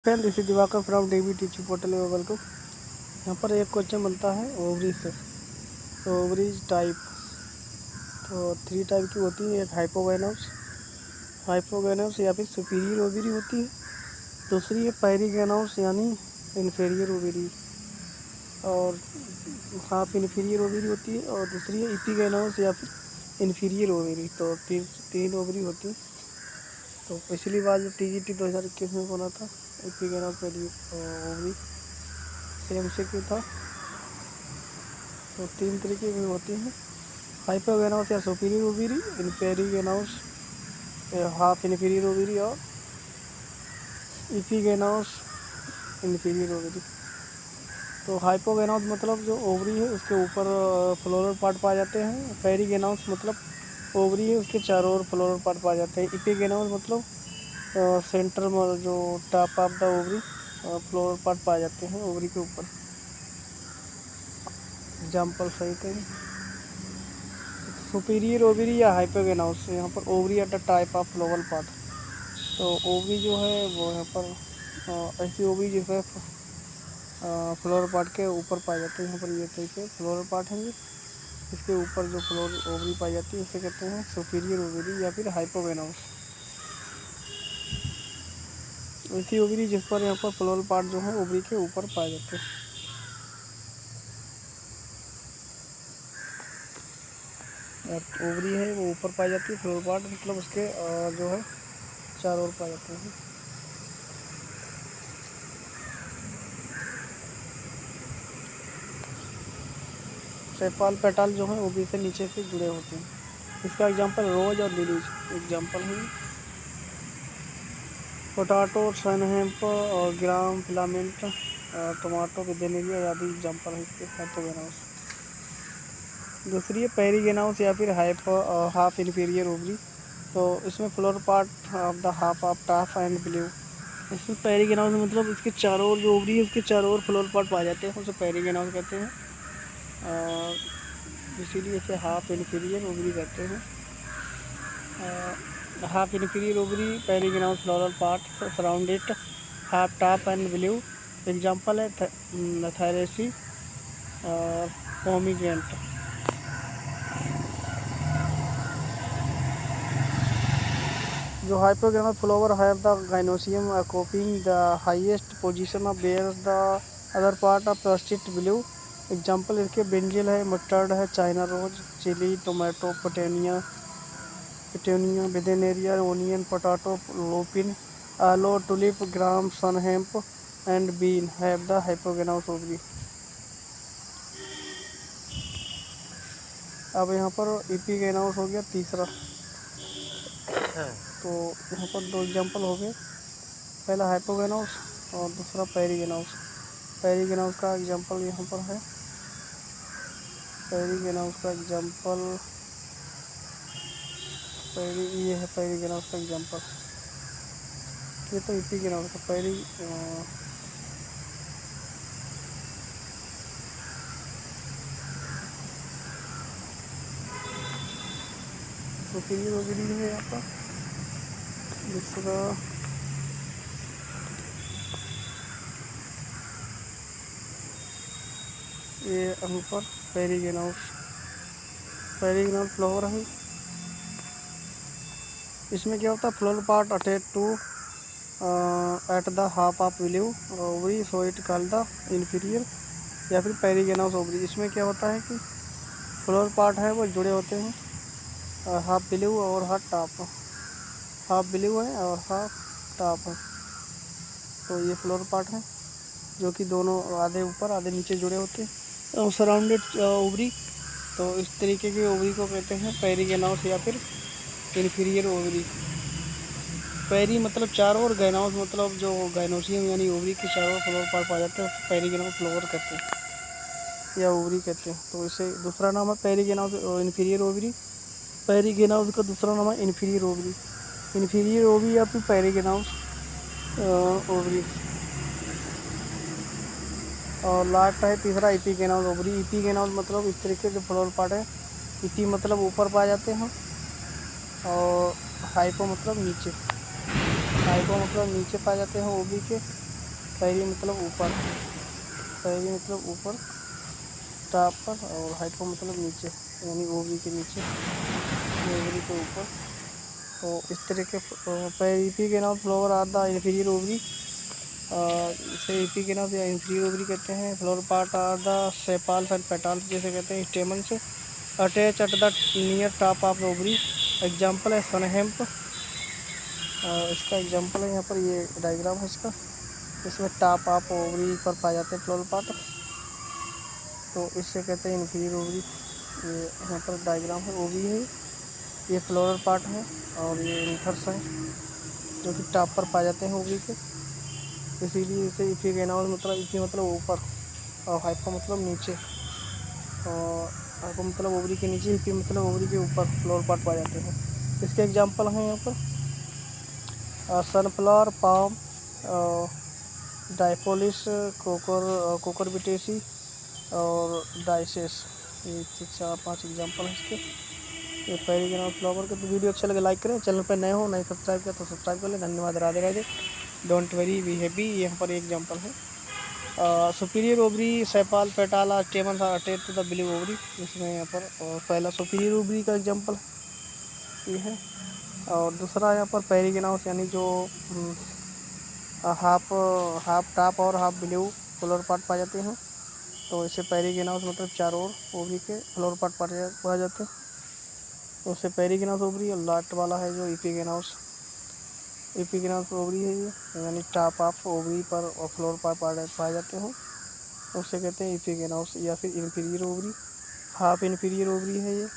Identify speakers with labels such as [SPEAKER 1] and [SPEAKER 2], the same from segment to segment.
[SPEAKER 1] Friend this is Diwakar from dB teaching portal welcome. यहाँ पर एक क्वेश्चन बनता है ओवरी से। तो ओवरीज टाइप तो 3 टाइप की होती है। एक हाइपोगैनस या फिर सुपीरियर ओवरी होती है। दूसरी है पेरिगैनस यानी इन्फीरियर ओवरी, और हाफ इन्फीरियर ओवरी होती है। और दूसरी है इपीगैनस या फिर इन्फीरियर ओवरी। तो तीन ओवरी होती है। तो पिछली बार जब टीजीटी 2021 में बना था इपीगैनस पहली ओवरी सेम से क्यों था। तो 3 तरीके की होती हैं, हाइपोगैनस या superior ovary, perigynous half inferior ovary, और इपीगैनस इन्फीरियर ओवरी। तो हाइपोगैनस मतलब जो ओवरी है उसके ऊपर फ्लोरल पार्ट पाए जाते हैं। पेरिगैनस मतलब ओवरी है उसके चारों ओर फ्लोरल पार्ट पाए जाते हैं। इपीगैनस मतलब सेंटर में जो top of the ovary floral part पाए जाते हैं ओवरी के ऊपर। एग्जाम्पल सही करें, सुपीरियर ओवरी या हाइपोगैनस, यहाँ पर ovary at the type of floral part. तो ओवरी जो है वो यहाँ पर ऐसी ओवरी जिसमें फ्लोरल पार्ट के ऊपर पाए जाते हैं। यहाँ पर ये तरीके फ्लोरल पार्ट हैं, इसके ऊपर जो फ्लोर ओवरी पाई जाती है उसे कहते हैं सुपीरियर ओवरी या फिर हाइपोगैनस। ऐसी ओवरी जिस पर यहाँ पर फ्लोरल पार्ट जो है ओवरी के ऊपर पाए जाते हैं। ओवरी है वो ऊपर पाई जाती है, फ्लोरल पार्ट मतलब उसके जो है चारों ओर पाए जाते हैं। सेपाल पेटाल जो है ओवरी से नीचे से जुड़े होते हैं। इसका एग्जांपल रोज और लिलीज एग्जांपल है। पोटाटो, सनहेम्प और ग्राम फिलामेंट, टमाटो, विदेनेरिया आदि एग्जांपल है इसके हाइपोगैनस। दूसरी है पेरिगैनस या फिर हाफ इन्फीरियर ओवरी। तो इसमें floor part of the half of top and below. इसमें पेरिगैनस मतलब इसके चारों ओर जो ओवरी है उसके चारों ओर फ्लोर पार्ट पाए जाते हैं, उसे पेरिगैनस कहते हैं। इसीलिए इसे हाफ इन्फीरियर ओवरी कहते हैं। Half inferior ovary perigynous floral part surrounded half top and below. Example है थायरेसी और पोमीग्रेनेट। जो hypogamous flower have the gynoecium occupying the highest position of where the other part of the stit below। Example इसके brinjal है, mustard है, China rose, chilli, tomato, petunia, वेदेनेरिया, onion, potato, lupin, aloe, tulip, gram, sunhemp and bean have the hypogynous ovary. अब यहाँ पर इपीगैनस हो गया तीसरा। तो यहाँ पर 2 एग्जाम्पल हो गए, पहला हाइपोगैनस और दूसरा पेरिगैनस। पेरिगैनस का एग्जांपल यहाँ पर है। पेरिगैनस का एग्जांपल ये है पेरिगैनस का एग्जांपल। ये तो इपीगैनस का सुपीरियर ओवरी है यहाँ पर। दूसरा ये यहाँ पर पेरिगैनस फ्लावर है। इसमें क्या होता है, floral part attach to at the half of below ovary, so it called the inferior या फिर पेरिगैनस ओवरी। इसमें क्या होता है कि फ्लोरल पार्ट है वो जुड़े होते हैं, हाफ बिलो और हाफ बिलो है और हाफ टॉप है। तो ये फ्लोर पार्ट है जो कि दोनों आधे ऊपर आधे नीचे जुड़े होते हैं और सराउंडेड ओवरी। तो इस तरीके की ओवरी को कहते हैं पेरिगैनस या फिर इन्फीरियर ओवरी। पेरी मतलब चारों और गैनस मतलब जो गाइनोसियम यानी ओवरी के चारों फ्लोर पार्ट पाए जाते हैं, पेरिगैनस फ्लोवर कहते हैं या ओवरी कहते हैं। तो इसे दूसरा नाम है पेरिगैनस इन्फीरियर ओवरी। पेरिगैनस का दूसरा नाम है इन्फीरियर ओवरी। इन्फीरियर ओवरी या फिर पेरिगैनस ओवरी। और लास्ट है तीसरा इपीगैनस ओवरी। इपीगैनस मतलब इस तरीके के फ्लोर पार्ट है। इपी मतलब ऊपर पाए जाते हैं और हाइपो मतलब नीचे पाए जाते हैं ओवरी के। पैरी मतलब ऊपर, पैरी मतलब ऊपर टॉप पर, और हाइपो मतलब नीचे, यानी ओवरी के नीचे, ओवरी के ऊपर। तो इस तरह के पेरिपी के नाम flower are the inferior ovary, इसे ईपी के नाम या इंफीरियर ओवरी कहते हैं। Flower part are the sepals and petals जैसे कहते हैं, stamens attach at the near top of ovary. Example है सन हेम्प, इसका एग्जाम्पल है यहाँ पर, ये डायग्राम है इसका, इसमें टॉप ऑफ ओवरी पर पाए जाते हैं फ्लोरल पार्ट, तो इससे कहते हैं इंफीरियर ओवरी। ये यहाँ पर डायग्राम है, ओवरी है, ये फ्लोरल पार्ट है, और ये इंथर्स हैं जो कि टॉप पर पाए जाते हैं ओवरी के, इसीलिए इसे इपीगेनाउस मतलब, इपी मतलब ऊपर और हाइपो मतलब नीचे, और हाइपो मतलब ओवरी के नीचे, इपी मतलब ओवरी के ऊपर फ्लोरल पार्ट पाए जाते हैं। इसके एग्जाम्पल हैं यहाँ पर सनफ्लावर, पाम, डायफोलिस, कोकोरबिटेसी और डाइसेस। ये 4-5 एग्जाम्पल हैं इसके। ये पेरिगेनाउस फ्लावर के। तो वीडियो अच्छा लगे लाइक करें, चैनल पर नए हो नहीं सब्सक्राइब किया तो सब्सक्राइब कर लें। धन्यवाद, Radhe Radhe, don't worry be happy. यहाँ पर एक एग्जाम्पल है superior ovary, sepal, petal, stamens are attached to the below ovary. इसमें यहाँ पर पहला सुपीरियर ओवरी का एग्जाम्पल ये है, और दूसरा यहाँ पर पेरिगेनाउस यानी जो हाफ हाफ टॉप और हाफ बिलीव फ्लोर पार्ट पाए जाते हैं, तो इसे पेरिगेनाउस मतलब चारों ओर ओवरी के फ्लोर पार्ट पाए जाते हैं, तो उसे पेरिगेनाउस ओवरी। और लास्ट वाला है जो इपीगेनाउस, इपीगेनाउस ओवरी है ये, यानी टॉप ऑफ ओवरी पर और फ्लोर पर पाए जाते हैं, उसे कहते हैं इपीगेनाउस। या फिर inferior ovary, half inferior ovary है ये,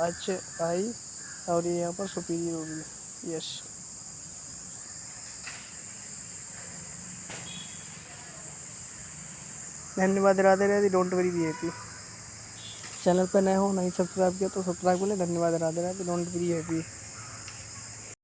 [SPEAKER 1] एच आई, और ये यहाँ पर सुपीरियर ओवरी। यस, धन्यवाद, Radhe Radhe, don't worry be happy. Channel पर नए हो नहीं सब्सक्राइब किया तो सब्सक्राइब कर लें। धन्यवाद, Radhe Radhe, don't very happy.